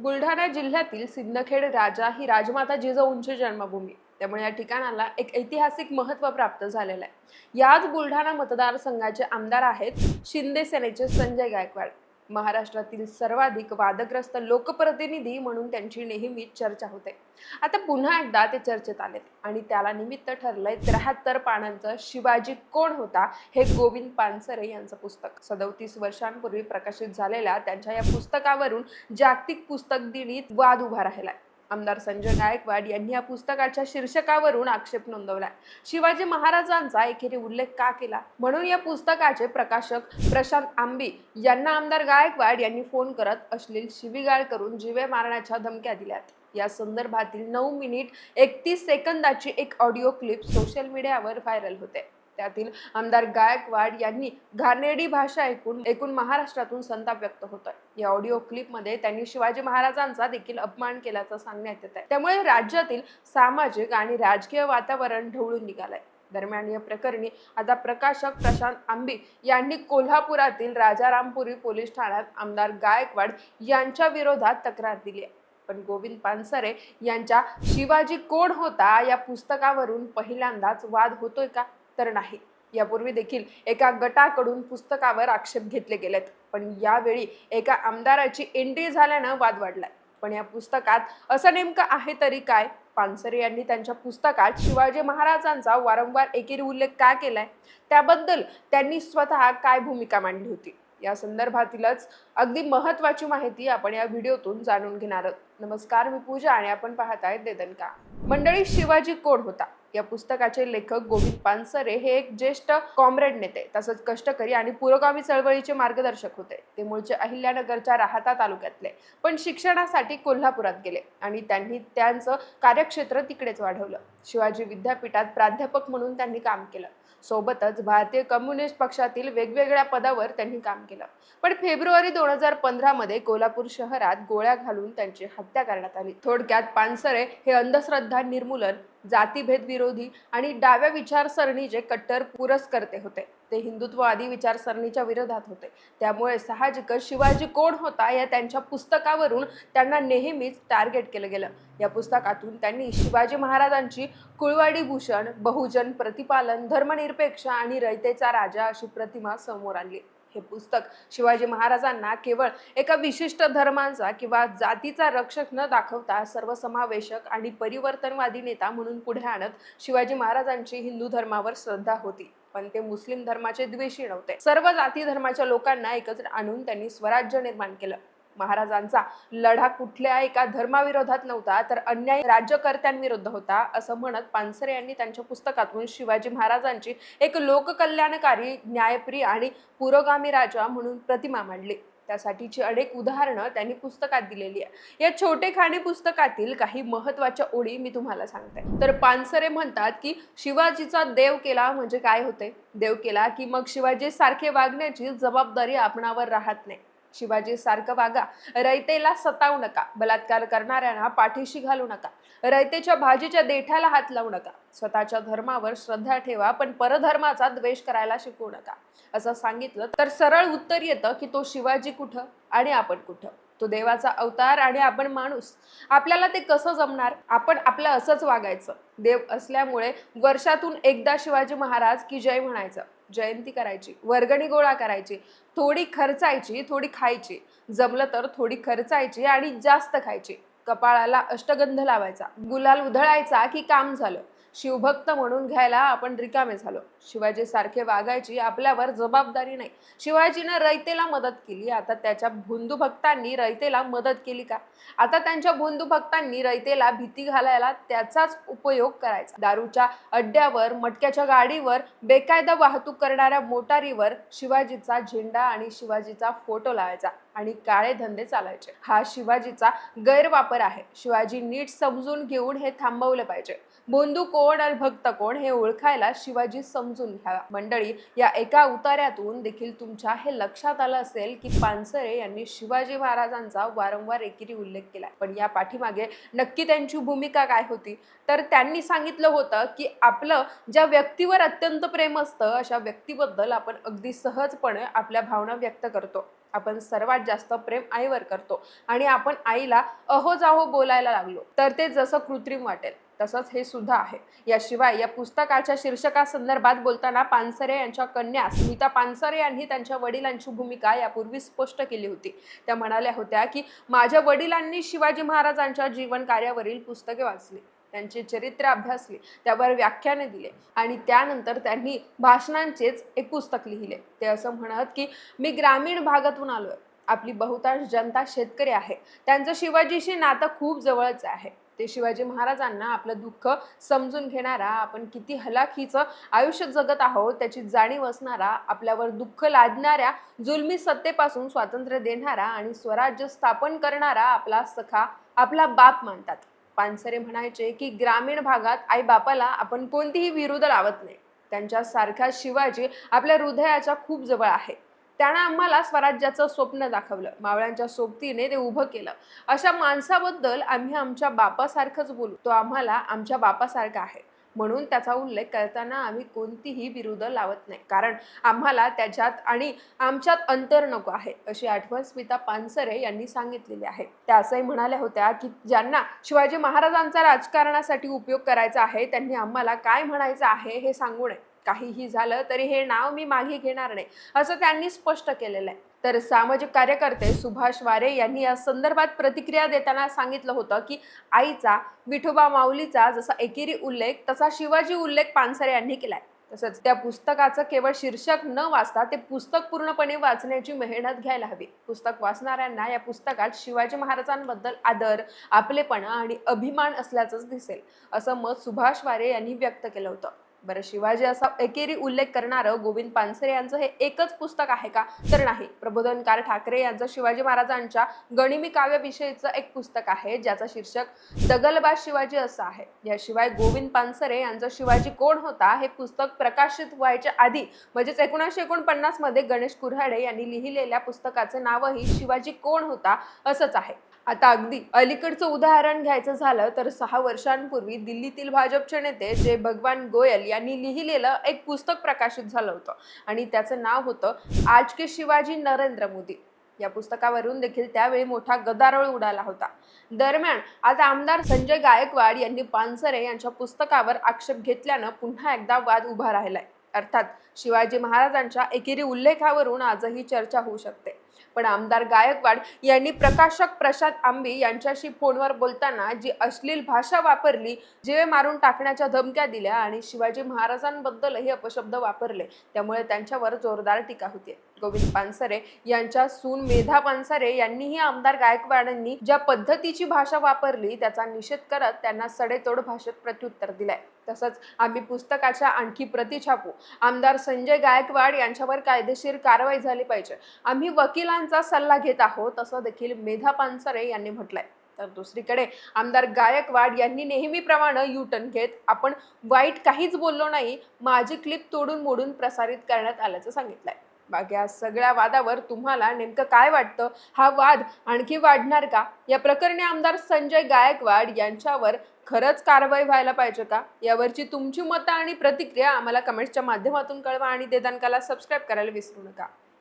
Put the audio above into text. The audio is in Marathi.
बुलढाणा जिल्ह्यातील सिंदखेड राजा ही राजमाता जिजाऊंची जन्मभूमी. त्यामुळे या ठिकाणाला एक ऐतिहासिक महत्त्व प्राप्त झालेलं आहे. याच बुलढाणा मतदारसंघाचे आमदार आहेत शिंदे सेनेचे संजय गायकवाड. महाराष्ट्रातील सर्वाधिक वादग्रस्त लोकप्रतिनिधी म्हणून त्यांची नेहमीच चर्चा होते. आता पुन्हा एकदा ते चर्चेत आलेत आणि त्याला निमित्त ठरलंय 73 पानांचं शिवाजी कोण होता हे गोविंद पानसरे यांचं पुस्तक. 37 वर्षांपूर्वी प्रकाशित झालेल्या त्यांच्या या पुस्तकावरून जागतिक पुस्तक दिनी वाद उभा राहिलाय. आमदार संजय गायकवाड यांनी या पुस्तकाच्या शीर्षकावरून आक्षेप नोंदवलाय. शिवाजी महाराजांचा एकेरी उल्लेख का केला म्हणून या पुस्तकाचे प्रकाशक प्रशांत आंबी यांना आमदार गायकवाड यांनी फोन करत अश्लील शिवीगाळ करून जीवे मारण्याच्या धमक्या दिल्यात. या संदर्भातील 9 मिनिट 31 सेकंदाची एक ऑडिओ क्लिप सोशल मीडियावर व्हायरल होते. त्यातील आमदार गायकवाड यांनी घाणेरडी भाषा ऐकून महाराष्ट्रातून संताप व्यक्त होतोय. या ऑडिओ क्लिपमध्ये त्यांनी शिवाजी महाराजांचा देखील अपमान केल्याचं सांगण्यात येत आहे. त्यामुळे राज्यातील सामाजिक आणि राजकीय वातावरण ढवळून निघालंय. दरम्यान या प्रकरणी आता प्रकाशक प्रशांत आंबी यांनी कोल्हापुरातील राजारामपुरी पोलीस ठाण्यात आमदार गायकवाड यांच्या विरोधात तक्रार दिली आहे. पण गोविंद पानसरे यांच्या शिवाजी कोण होता या पुस्तकावरून पहिल्यांदाच वाद होतोय का? तर नाही. यापूर्वी देखील एका गटाकडून पुस्तकावर आक्षेप घेतले गेलेत, पण यावेळी एका आमदाराची एंट्री झाल्यानं वाद वाढलाय. पण या पुस्तकात असं नेमकं आहे तरी काय? पानसरे यांनी त्यांच्या पुस्तकात शिवाजी महाराजांचा वारंवार एकेरी उल्लेख का केलाय? त्याबद्दल त्यांनी स्वतः काय भूमिका मांडली होती? या संदर्भातीलच अगदी महत्त्वाची माहिती आपण या व्हिडिओतून जाणून घेणार आहोत. नमस्कार, मी पूजा आणि आपण पाहताय देदनका. मंडळी, शिवाजी कोण होता या पुस्तकाचे लेखक गोविंद पानसरे हे एक ज्येष्ठ कॉम्रेड नेते तसंच कष्टकरी आणि पुरोगामी चळवळीचे मार्गदर्शक होते. ते मूळचे अहिल्यानगरच्या राहाता तालुक्यातले, पण शिक्षणासाठी कोल्हापुरात गेले आणि त्यांनी त्यांचं कार्यक्षेत्र तिकडेच वाढवलं. शिवाजी विद्यापीठात प्राध्यापक म्हणून त्यांनी काम केलं. सोबतच भारतीय कम्युनिस्ट पक्षातील वेगवेगळ्या पदावर त्यांनी काम केलं. पण फेब्रुवारी 2015 मध्ये कोल्हापूर शहरात गोळ्या घालून त्यांची हत्या करण्यात आली. थोडक्यात पानसरे हे अंधश्रद्धा निर्मूलन, जातीभेद विरोधी आणि डाव्या विचारसरणीचे कट्टर पुरस्कर्ते होते. ते हिंदुत्ववादी विचारसरणीच्या विरोधात होते. त्यामुळे साहजिकच शिवाजी कोण होता या त्यांच्या पुस्तकावरून त्यांना नेहमीच टार्गेट केलं गेलं. या पुस्तकातून त्यांनी शिवाजी महाराजांची कुळवाडी भूषण, बहुजन प्रतिपालन, धर्मनिरपेक्ष आणि रयतेचा राजा अशी प्रतिमा समोर आणली. हे पुस्तक शिवाजी महाराजांना केवळ एका विशिष्ट धर्माचा किंवा जातीचा रक्षक न दाखवता सर्वसमावेशक आणि परिवर्तनवादी नेता म्हणून पुढे आणत. शिवाजी महाराजांची हिंदू धर्मावर श्रद्धा होती, पण ते मुस्लिम धर्माचे द्वेषी नव्हते. सर्व जाती धर्माच्या लोकांना एकत्र आणून त्यांनी स्वराज्य निर्माण केलं. महाराजांचा लढा कुठल्या एका धर्माविरोधात नव्हता, तर अन्यायी राज्यकर्त्यांविरुद्ध होता, असं म्हणत पानसरे यांनी त्यांच्या पुस्तकातून शिवाजी महाराजांची एक लोककल्याणकारी, न्यायप्रिय आणि पुरोगामी राजा म्हणून प्रतिमा मांडली. त्यासाठीची अनेक उदाहरणं त्यांनी पुस्तकात दिलेली आहे. या छोटेखानी पुस्तकातील काही महत्त्वाच्या ओळी मी तुम्हाला सांगते. तर पानसरे म्हणतात की शिवाजीचा देव केला म्हणजे काय होते? देव केला की मग शिवाजी सारखे वागण्याची जबाबदारी आपणावर राहत नाही. शिवाजी सारखं वागा, रयतेला सतावू नका, बलात्कार करणाऱ्यांना पाठीशी घालू नका, रयतेच्या भाजीच्या देठाला हात लावू नका, स्वतःच्या धर्मावर श्रद्धा ठेवा पण परधर्माचा द्वेष करायला शिकवू नका. असं सांगितलं तर सरळ उत्तर येतं की तो शिवाजी कुठं आणि आपण कुठं? तो देवाचा अवतार आणि आपण माणूस. आपल्याला ते कसं जमणार? आपण आपलं असंच वागायचं. देव असल्यामुळे वर्षातून एकदा शिवाजी महाराज की जय म्हणायचं, जयंती करायची, वर्गणी गोळा करायची, थोडी खर्चायची, थोडी खायची, जमलं तर थोडी खर्चायची आणि जास्त खायची, कपाळाला अष्टगंध लावायचा, गुलाल उधळायचा की काम झालं. शिवभक्त म्हणून घ्यायला आपण रिकामे झालो. शिवाजी सारखे वागायची आपल्यावर जबाबदारी नाही. शिवाजीनं रयतेला मदत केली, आता त्याच्या बंधू भक्तांनी रयतेला मदत केली का? आता त्यांच्या बंधू भक्तांनी रयतेला भीती घालायला त्याचाच उपयोग करायचा. दारूच्या अड्ड्यावर, मटक्याच्या गाडीवर, बेकायदा वाहतूक करणाऱ्या मोटारीवर शिवाजीचा झेंडा आणि शिवाजीचा फोटो लावायचा आणि काळे धंदे चालायचे. हा शिवाजीचा गैरवापर आहे. शिवाजी नीट समजून घेऊन हे थांबवलं पाहिजे. बंधू कोण आणि भक्त कोण हे ओळखायला शिवाजी समजून घ्यावा. मंडळी, या एका उतार्यातून देखील तुमच्या हे लक्षात आलं असेल की पानसरे यांनी शिवाजी महाराजांचा वारंवार एकेरी उल्लेख केला. पण या पाठीमागे नक्की त्यांची भूमिका काय होती? तर त्यांनी सांगितलं होतं की आपलं ज्या व्यक्तीवर अत्यंत प्रेम असतं अशा व्यक्तीबद्दल आपण अगदी सहजपणे आपल्या भावना व्यक्त करतो. आपण सर्वात जास्त प्रेम आईवर करतो आणि आपण आईला अहो जाहो बोलायला लागलो तर ते जसं कृत्रिम वाटेल तसंच हे सुद्धा आहे. याशिवाय या पुस्तकाच्या शीर्षकासंदर्भात बोलताना पानसरे यांच्या कन्या स्मिता पानसरे यांनी त्यांच्या वडिलांची भूमिका यापूर्वी स्पष्ट केली होती. त्या म्हणाल्या होत्या की माझ्या वडिलांनी शिवाजी महाराजांच्या जीवन कार्यावरील पुस्तके वाचली, त्यांचे चरित्र अभ्यासले, त्यावर व्याख्याने दिले आणि त्यानंतर त्यांनी भाषणांचेच एक पुस्तक लिहिले. ते असं म्हणत की मी ग्रामीण भागातून आलोय, आपली बहुतांश जनता शेतकरी आहे, त्यांचं शिवाजीशी नातं खूप जवळच आहे. ते शिवाजी महाराजांना आपलं दुःख समजून घेणारा, आपण किती हलाखीचं आयुष्य जगत आहोत त्याची जाणीव असणारा, आपल्यावर दुःख लादणाऱ्या जुलमी सत्तेपासून स्वातंत्र्य देणारा आणि स्वराज्य स्थापन करणारा आपला सखा, आपला बाप मानतात. पानसरे म्हणायचे की ग्रामीण भागात आई बापाला आपण कोणतीही विरुद्ध लावत नाही, त्यांच्यासारखा शिवाजी आपल्या हृदयाच्या खूप जवळ आहे. त्यानं आम्हाला स्वराज्याचं स्वप्न दाखवलं, मावळ्यांच्या सोबतीने ते उभं केलं. अशा माणसाबद्दल आम्ही आमच्या बापासारखंच बोलू, तो आम्हाला आमच्या बापासारखा आहे. म्हणून त्याचा उल्लेख करताना आम्ही कोणतीही विरुद्ध लावत नाही, कारण आम्हाला त्याच्यात आणि आमच्यात अंतर नको आहे, अशी आठवण स्मिता पानसरे यांनी सांगितलेली आहे. त्या असंही म्हणाल्या होत्या की ज्यांना शिवाजी महाराजांचा राजकारणासाठी उपयोग करायचा आहे त्यांनी आम्हाला काय म्हणायचं आहे हे सांगू नये, काहीही झालं तरी हे नाव मी मागे घेणार नाही, असं त्यांनी स्पष्ट केलेलं आहे. तर सामाजिक कार्यकर्ते सुभाष वारे यांनी या संदर्भात प्रतिक्रिया देताना सांगितलं होतं की आईचा, विठोबा माऊलीचा जसा एकेरी उल्लेख तसा शिवाजी उल्लेख पानसरे यांनी केलाय. तसंच त्या पुस्तकाचं केवळ शीर्षक न वाचता ते पुस्तक पूर्णपणे वाचण्याची मेहनत घ्यायला हवी. पुस्तक वाचणाऱ्यांना या पुस्तकात शिवाजी महाराजांबद्दल आदर, आपलेपणा आणि अभिमान असल्याचंच दिसेल, असं मत सुभाष वारे यांनी व्यक्त केलं होतं. बरं, शिवाजी असा एकेरी उल्लेख करणारं गोविंद पानसरे यांचं हे एकच पुस्तक आहे का? तर नाही. प्रबोधनकार ठाकरे यांचं शिवाजी महाराजांच्या गनिमी काव्याविषयीचं एक पुस्तक आहे ज्याचं शीर्षक दगलबाज शिवाजी असं आहे. याशिवाय गोविंद पानसरे यांचं शिवाजी कोण होता हे पुस्तक प्रकाशित व्हायच्या आधी म्हणजेच 1949 मध्ये गणेश कुऱ्हाडे यांनी लिहिलेल्या पुस्तकाचं नावही शिवाजी कोण होता असंच आहे. आता अगदी अलीकडचं उदाहरण घ्यायचं झालं तर 6 वर्षांपूर्वी दिल्लीतील भाजपचे नेते जय भगवान गोयल यांनी लिहिलेलं एक पुस्तक प्रकाशित झालं होतं आणि त्याचं नाव होतं आज के शिवाजी नरेंद्र मोदी. या पुस्तकावरून देखील त्यावेळी मोठा गदारोळ उडाला होता. दरम्यान आता आमदार संजय गायकवाड यांनी पानसरे यांच्या पुस्तकावर आक्षेप घेतल्यानं पुन्हा एकदा वाद उभा राहिलाय. अर्थात शिवाजी महाराजांच्या एकेरी उल्लेखावरून आजही चर्चा होऊ शकते. पण आमदार गायकवाड यांनी प्रकाशक प्रशांत आंबी यांच्याशी फोनवर बोलताना जी अश्लील भाषा वापरली, जीवे मारून टाकण्याच्या धमक्या दिल्या आणि शिवाजी महाराजांबद्दलही अपशब्द वापरले, त्यामुळे त्यांच्यावर जोरदार टीका होती. गोविंद पानसरे यांच्या सून मेधा पानसरे यांनीही आमदार गायकवाडांनी ज्या पद्धतीची भाषा वापरली त्याचा निषेध करत त्यांना सडेतोड भाषेत प्रत्युत्तर दिलंय. तसंच आम्ही पुस्तकाच्या आणखी प्रती छापू, आमदार संजय गायकवाड यांच्यावर कायदेशीर कारवाई झाली पाहिजे, आम्ही वकिलांचा सल्ला घेत आहोत, असं देखील मेधा पानसरे यांनी म्हटलंय. तर दुसरीकडे आमदार गायकवाड यांनी नेहमीप्रमाणे युटर्न घेत आपण वाईट काहीच बोललो नाही, माझी क्लिप तोडून मोडून प्रसारित करण्यात आल्याचं सांगितलंय. बाकी या सगळ्या वादावर तुम्हाला नेमकं काय वाटतं? हा वाद आणखी वाढणार का? या प्रकरणी आमदार संजय गायकवाड यांच्यावर खरंच कारवाई व्हायला पाहिजे का? यावरची तुमची मतं आणि प्रतिक्रिया आम्हाला कमेंट्सच्या माध्यमातून कळवा आणि देदानकाला सबस्क्राईब करायला विसरू नका.